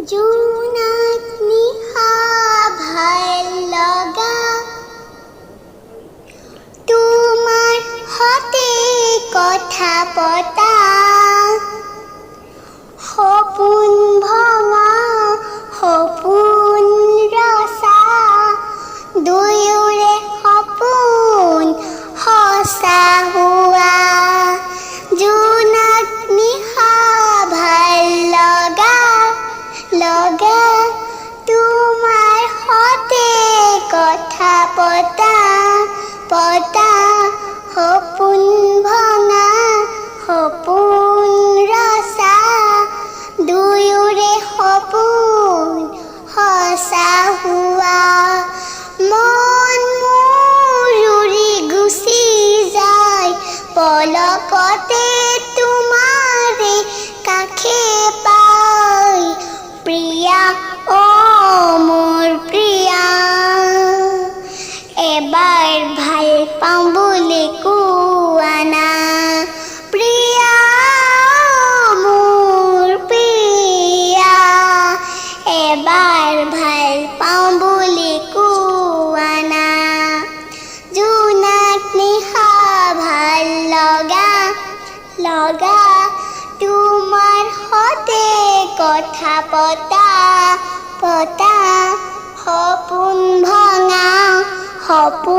জোনাক নিশা ভাল লগা তোমাৰ সতে কথা পতা সপোন ভঙা সপোন ৰচা দুয়োৰে সপোন সঁচা হোৱা জোনাক নিশা ভাল লগা লগা তোমাৰ সতে কথা পতা পতা সপোন ভঙা সপোন ৰচা দুয়োৰে সপোন সঁচা হোৱা মন মোৰ উৰি গুচি যায় পলকতে তোমাৰে কাষে পাই প্ৰিয়া অ মোৰ প্ৰিয়া এবাৰ ভাল পাওঁ বুলি কোৱা না প্ৰিয়া মোৰ প্ৰিয়া এবাৰ ভাল পাওঁ বুলি কোৱা না জোনাক নিশা ভাল লগা লগা তোমাৰ সতে কথা পতা পতা সপোন ভঙা সপোন